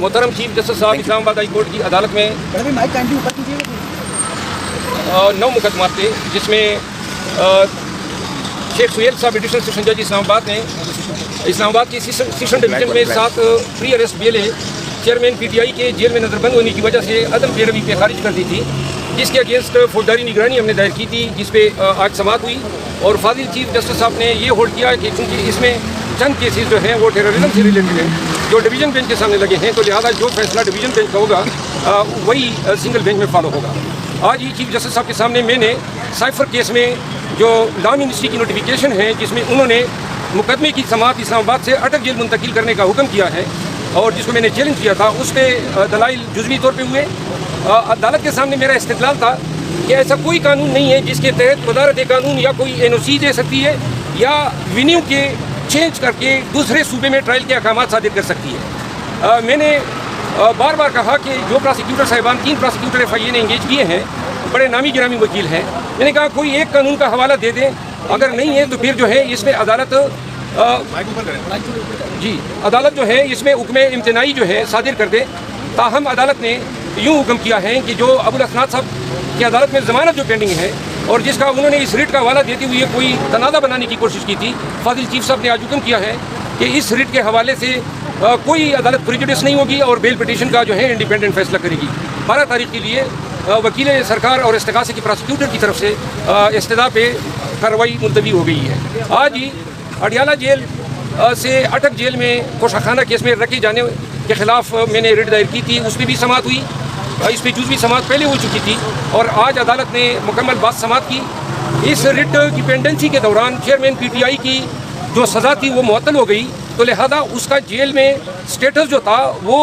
मोहतरम chief justice साहब Islamabad high court की अदालत में 9 मुकदमात थे, जिसमें शेख सुहेल साहब एडिशनल सेशन जज इस्लामाबाद ने इस्लामाबाद की सेशन डिवीजन में 7 प्री अरेस्ट बेलें चेयरमैन पीटीआई के जेल में नजरबंद होने की वजह से अदम पैरवी पे खारिज कर दी थी, जिसके अगेंस्ट फौजदारी निगरानी हमने दायर की थी, जिस पे आज समाअत हुई। और फाजिल चीफ जस्टिस साहब ने ये होल्ड किया कि चूँकि इसमें चंद केसेस जो हैं वो टेररिज्म से रिलेटेड हैं, जो डिवीजन बेंच के सामने लगे हैं, तो लिहाजा जो फैसला डिवीजन बेंच का होगा वही सिंगल बेंच में फॉलो होगा। आज ही चीफ जस्टिस साहब के सामने मैंने साइफर केस में जो लॉ मिनिस्ट्री की नोटिफिकेशन है, जिसमें उन्होंने मुकदमे की समाअत इस्लामाबाद से अटक जेल मुंतकिल करने का हुक्म किया है और जिसको मैंने चैलेंज किया था, उस पर दलाइल जुज़वी तौर पे हुए। अदालत के सामने मेरा इस्तिदलाल था कि ऐसा कोई कानून नहीं है जिसके तहत वजारत कानून या कोई एनओसी दे सकती है या वेन्यू के चेंज करके दूसरे सूबे में ट्रायल के अहकाम सादिर कर सकती है। मैंने बार बार कहा कि जो प्रोसिक्यूटर साहिबान 3 प्रोसिक्यूटर FIA ने इंगेज किए हैं, बड़े नामी गिरामी वकील हैं, मैंने कहा कोई एक कानून का हवाला दे दें, अगर नहीं है तो फिर जो है इसमें अदालत जो है इसमें हुक्म इम्तनाई जो है सादिर कर दे। ताहम अदालत ने यूँ हुक्म किया है कि जो अबुल असनाद साहब की अदालत में ज़मानत जो पेंडिंग है और जिसका उन्होंने इस रिट का हवाला देते हुए कोई तनाज़ा बनाने की कोशिश की थी, फाजिल चीफ साहब ने आज हुक्म किया है कि इस रिट के हवाले से कोई अदालत प्रेजुडिस नहीं होगी और बेल पिटीशन का जो है इंडिपेंडेंट फैसला करेगी। 12 तारीख के लिए वकील सरकार और इस्तिगासे की प्रोसिक्यूटर की तरफ से इस्तदा पे कार्रवाई मुलतवी हो गई है। आज ही अडियाला जेल से अटक जेल में कोशाखाना केस में रखे जाने के खिलाफ मैंने रिट दायर की थी, उस पर भी समाअत हुई। इस पर जुज़वी समाअत पहले हो चुकी थी और आज अदालत ने मुकम्मल बात समाअत की। इस रिट की पेंडेंसी के दौरान चेयरमैन PTI की जो सज़ा थी वो मुअत्तल हो गई, तो लिहाजा उसका जेल में स्टेटस जो था वो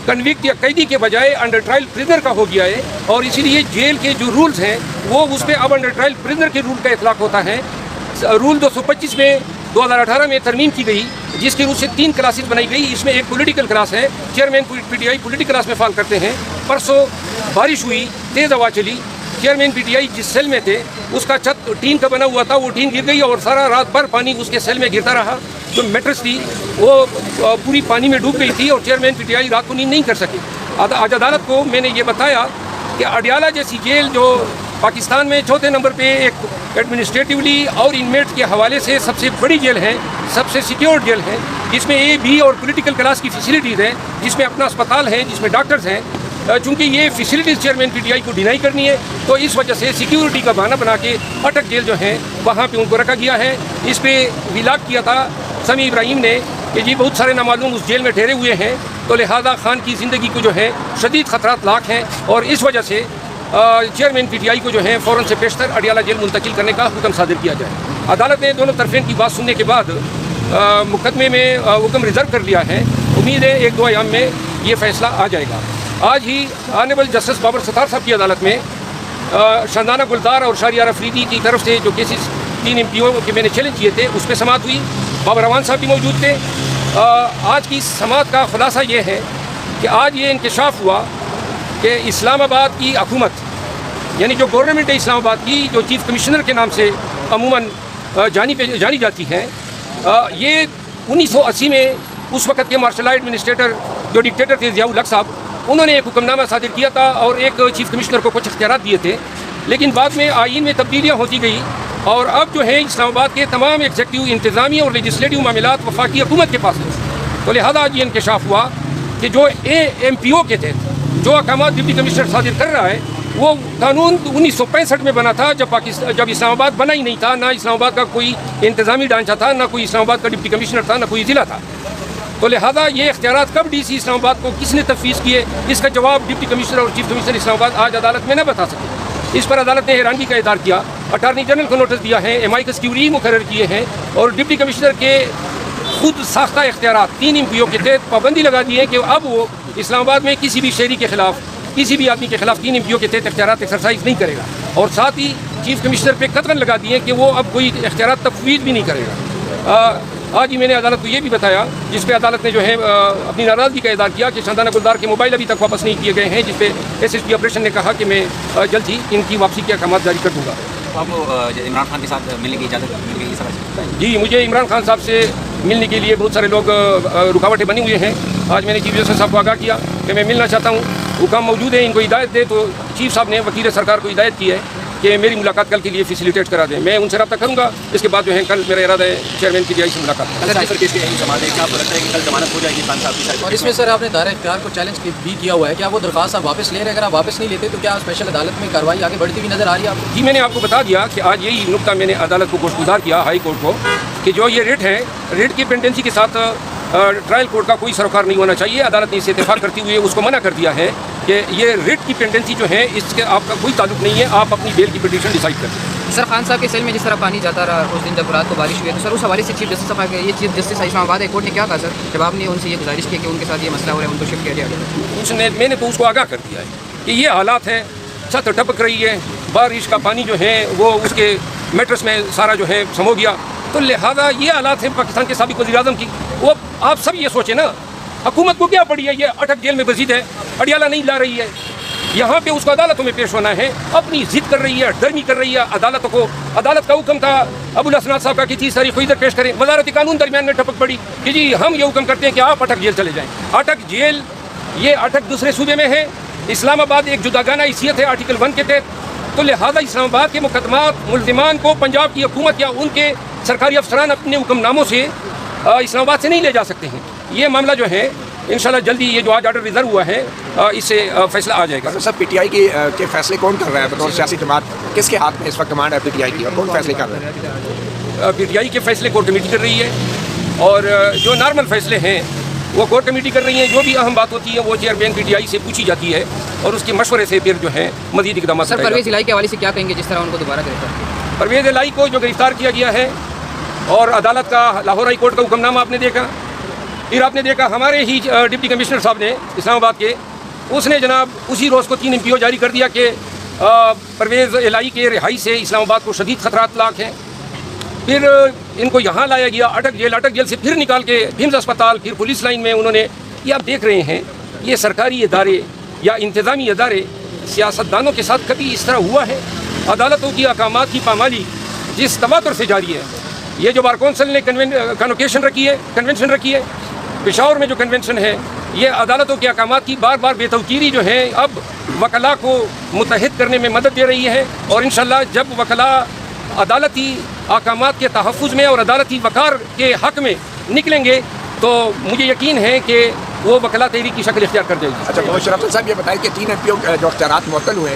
कन्विक्ट या कैदी के बजाय अंडर ट्रायल प्रिजनर का हो गया है और इसीलिए जेल के जो रूल्स हैं वो उस पर अब अंडर ट्रायल प्रिजनर के रूल का इतलाक़ होता है। रूल 225 में 2018 में तरमीम की गई, जिसके रूप से 3 क्लासेस बनाई गई। इसमें एक पॉलिटिकल क्लास है, चेयरमैन PTI पॉलिटिकल क्लास में फाल करते हैं। परसों बारिश हुई, तेज़ हवा चली, चेयरमैन PTI जिस सेल में थे उसका छत टीन का बना हुआ था, वो टीन गिर गई और सारा रात भर पानी उसके सेल में गिरता रहा। जो मैट्रेस थी वो पूरी पानी में डूब गई थी और चेयरमैन PTI रात को नींद नहीं कर सके। आज अदालत को मैंने ये बताया कि अडियाला जैसी जेल जो पाकिस्तान में चौथे नंबर पे एक एडमिनिस्ट्रेटिवली और इनमेट के हवाले से सबसे बड़ी जेल है, सबसे सिक्योर जेल है, जिसमें A, B और पॉलिटिकल क्लास की फैसिलिटीज़ हैं, जिसमें अपना अस्पताल है, जिसमें डॉक्टर्स हैं। चूँकि ये फैसिलिटीज़ चेयरमैन PTI को डिनाई करनी है, तो इस वजह से सिक्योरिटी का बहाना बना के अटक जेल जो है वहाँ पे उनको रखा गया है। इस पर विलाग किया था समी इब्राहिम ने कि जी बहुत सारे नामालूम उस जेल में ठहरे हुए हैं, तो लिहाजा खान की ज़िंदगी को जो है शदीद ख़तरात लाक हैं और इस वजह से चेयरमैन PTI को जो है फ़ौरन से पेशतर अडियाला जेल मुंतकिल करने का हुक्म सादिर किया जाए। अदालत ने दोनों तरफें की बात सुनने के बाद मुकदमे में हुक्म रिजर्व कर लिया है। उम्मीद है 1-2 अयाम में ये फ़ैसला आ जाएगा। आज ही ऑनरेबल जस्टिस बाबर सत्तार साहब की अदालत में शानदाना गुलजार और शाहरियार अफरीदी की तरफ से जो केसेस 3 MPO के मैंने चैलेंज किए थे उस पर समाअत हुई। बाबर रवान साहब भी मौजूद थे। आज की समाअत का खुलासा ये है कि आज ये इंकशाफ हुआ कि इस्लामाबाद की हुकूमत यानी जो गवर्नमेंट है इस्लामाबाद की, जो चीफ कमिश्नर के नाम से अमूमन जानी जाती है, ये 1980 में उस वक़्त के मार्शल लॉ एडमिनिस्ट्रेटर जो डिक्टेटर थे ज़ियाउल हक साहब, उन्होंने एक हुक्मनामा सादिर किया था और एक चीफ कमिश्नर को कुछ इख्तियारात दिए थे, लेकिन बाद में आईन में तब्दीलियाँ होती गई और अब जो है इस्लामाबाद के तमाम एग्जीक्यूटिव, इंतज़ामी और लेजिस्लेटिव मामलात वफाकी हुकूमत के पास है। तो लिहाजा आज ये इंकशाफ हुआ कि जो AMPO के तहत जो अहकाम डिप्टी कमिश्नर सादिर कर रहा है वो कानून 1965 में बना था, जब इस्लामाबाद बना ही नहीं था, ना इस्लामाबाद का कोई इंतज़ामी ढांचा था, ना कोई इस्लामाबाद का डिप्टी कमिश्नर था, ना कोई ज़िला था। तो लिहाजा ये इख्तियारात कब DC इस्लामाबाद को किसने तफवीज़ किए, इसका जवाब डिप्टी कमिश्नर और चीफ कमिश्नर इस्लामाबाद आज अदालत में न बता सके। इस पर अदालत ने हैरानगी का इज़हार किया, अटारनी जनरल को नोटिस दिया है, MI क्यूरी मुकर्रर किए हैं और डिप्टी कमिश्नर के खुद साख्ता इख्तियारात 3 MPO के तहत पाबंदी लगा दी है कि अब वो इस्लामाबाद में किसी भी शहरी के खिलाफ, किसी भी आदमी के खिलाफ 3 MPO के तहत इख्तियारात एक्सरसाइज नहीं करेगा और साथ ही चीफ कमिश्नर पे कतरन लगा दिए कि वो अब कोई इख्तियारात तफवीज़ भी नहीं करेगा। आज ही मैंने अदालत को ये भी बताया, जिस पे अदालत ने जो है अपनी नाराज़गी का इज़हार किया कि शानदाना गुलजार के मोबाइल अभी तक वापस नहीं किए गए हैं, जिस पे SSP ऑपरेशन ने कहा कि मैं जल्द ही इनकी वापसी के अहकाम जारी कर दूँगा। आपको इमरान खान के साथ मिलने की इजाज़त मिल गई? जी, मुझे इमरान खान साहब से मिलने के लिए बहुत सारे लोग रुकावटें बनी हुई हैं। आज मैंने चीफ जस्टिस साहब को आगाह किया कि मैं मिलना चाहता हूँ, हुकाम मौजूद है, इनको हिदायत दे। तो चीफ साहब ने वकील सरकार को हिदायत की है कि मेरी मुलाकात कल के लिए फैसिलिटेट करा दें। मैं उनसे रब्ता करूँगा। इसके बाद जो है कल मेरा इरादा है चेयरमैन की रिहाई से मुलाकात। और इसमें सर आपने दायरा इख्तियार को चैलेंज भी किया हुआ है, क्या वो दरख्वास्त आप वापस ले रहे हैं? अगर आप वापस नहीं लेते तो क्या स्पेशल अदालत में कार्रवाई आगे बढ़ती हुई नजर आ रही है आपको? जी, मैंने आपको बता दिया कि आज यही नुकता मैंने अदालत को गोशगुजार किया, हाई कोर्ट को, कि जो ये रेट है, रेट की पेंडेंसी के साथ ट्रायल कोर्ट का कोई सरोकार नहीं होना चाहिए। अदालत ने इसे इत्तेफाक करते हुए उसको मना कर दिया है कि ये रेट की पेंडेंसी जो है इसके आपका कोई ताल्लुक नहीं है, आप अपनी बेल की पिटीशन डिसाइड करें। सर खान साहब के सेल में जिस तरह पानी जाता रहा उस दिन जब रात को बारिश हुई है, तो सर उस हवाले से चीफ जस्टिस साहब ये chief justice Islamabad high court ने क्या कहा सर, जब आपने उनसे ये गुजारिश की कि उनके साथ ये मसला हो रहा है, उनको शिफ्ट किया जाए? उसने मैंने तो उसको आगाह कर दिया है कि ये हालात है, छत टपक रही है, बारिश का पानी जो है वो उसके मैट्रेस में सारा जो है समो गया, तो लिहाजा ये हालात हैं पाकिस्तान के साबिक वज़ीर-ए-आज़म की। वो आप सब ये सोचें ना, हुकूमत को क्या पड़ी है, ये अटक जेल में मजीद है, अडियाला नहीं ला रही है, यहाँ पे उसको अदालतों में पेश होना है, अपनी जिद कर रही है, डरमी कर रही है अदालतों को। अदालत का हुक्म था अबुल हसनात साहब का कि 30 तारीख को इधर पेश करें, वज़ारत कानून दरमियान में टपक पड़ी कि जी हम ये हुक्म करते हैं कि आप अटक जेल चले जाएँ। अटक जेल, ये अटक दूसरे सूबे में है, इस्लामाबाद एक जुदागाना हैसियत है आर्टिकल 1 के तहत, तो लिहाजा इस्लामाबाद के मुकदमात मुल्ज़िमान को पंजाब की हुकूमत या उनके सरकारी अफसरान अपने हुक्मनामों से इस्लामाबाद से नहीं ले जा सकते हैं। ये मामला जो है इंशाल्लाह जल्दी, ये जो आज ऑर्डर रिजर्व हुआ है, इससे फैसला आ जाएगा। सर पीटीआई के फैसले कौन कर रहा है बतौर सियासी जमात? किसके हाथ में इस वक्त कमांड है पीटीआई की और कौन फैसले कर रहा है? पीटीआई के फैसले कोर कमेटी कर रही है, और जो नॉर्मल फैसले हैं वो कोर कमेटी कर रही है। जो भी अहम बात होती है वो चेयरमैन पीटीआई से पूछी जाती है और उसके मशवरे से फिर जो है मजीद इकदाम। सर परवेज़ इलाही के हवाले से क्या कहेंगे जिस तरह उनको दोबारा गिरफ्तार? परवेज़ इलाही को जो गिरफ्तार किया गया है, और अदालत का लाहौर हाई कोर्ट का हुक्मनामा आपने देखा, फिर आपने देखा हमारे ही डिप्टी कमिश्नर साहब ने इस्लामाबाद के, उसने जनाब उसी रोज़ को 3 MPO जारी कर दिया कि परवेज़ इलाही के रिहाई से इस्लामाबाद को शदीद खतरात लाक हैं। फिर इनको यहाँ लाया गया अटक जेल से फिर निकाल के हिम्स अस्पताल, फिर पुलिस लाइन में उन्होंने, ये आप देख रहे हैं, ये सरकारी इदारे या इंतज़ामी इदारे सियासतदानों के साथ कभी इस तरह हुआ है? अदालतों की अहकामात की पामाली जिस तवातुर से जारी है, ये जो बार कौंसिल ने कन्वेंशन रखी है, पेशावर में जो कन्वेंशन है, ये अदालतों के अहकामात की बार बार बेतौकीरी जो है अब वकला को मुत्तहिद करने में मदद दे रही है। और इंशाल्लाह जब वकला अदालती अहकामात के तहफ़्फ़ुज़ में और अदालती वक़ार के हक़ में निकलेंगे तो मुझे यकीन है कि वो वकला तहरीक की शक्ल इख्तियार कर जाएगी। अच्छा, मोहम्मद शरफ साहब ये बताएं कि 3 MPO जो अख्तियारात मुअत्तल हुए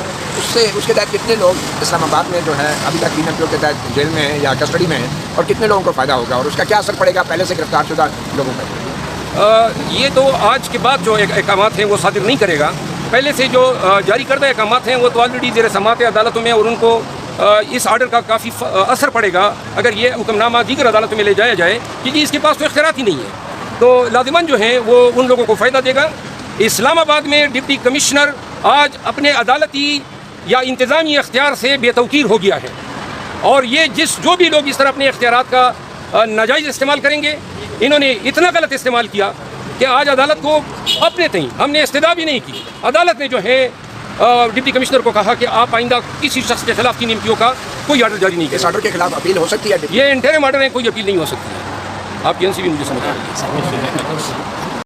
उसके तहत कितने लोग इस्लामाबाद में जो है अभी तक 3 MPO के तहत जेल में हैं या कस्टडी में हैं, और कितने लोगों को फ़ायदा होगा और उसका क्या असर पड़ेगा पहले से गिरफ्तार शुदा लोगों पर? ये तो आज के बाद जो अहकामात हैं वो सादिर नहीं करेगा। पहले से जो जारी करदा अहकामात हैं वो तो ऑलरेडी ज़ेर समात है अदालतों में, और उनको इस आर्डर का काफ़ी असर पड़ेगा अगर ये हुक्मनामा दीगर अदालतों में ले जाया जाए, क्योंकि इसके पास तो इख्तियारात ही नहीं है, तो लाजिमन जो है वो उन लोगों को फ़ायदा देगा। इस्लामाबाद में डिप्टी कमिश्नर आज अपने अदालती या इंतज़ामी इख्तियार से बेतौकीर हो गया है, और ये जो भी लोग इस तरह अपने इख्तियारात का नाजायज़ इस्तेमाल करेंगे, इन्होंने इतना गलत इस्तेमाल किया कि आज अदालत को अपने तहीं हमने इस्तदा भी नहीं की। अदालत ने जो है डिप्टी कमिश्नर को कहा कि आप आइंदा किसी शख्स के खिलाफ 3 MPO का कोई ऑर्डर जारी नहीं किया। इस ऑर्डर के खिलाफ अपील हो सकती है? ये इंटरिम ऑर्डर है, कोई अपील नहीं हो सकती है। आपकी NCB मुझे समझ आ रही है।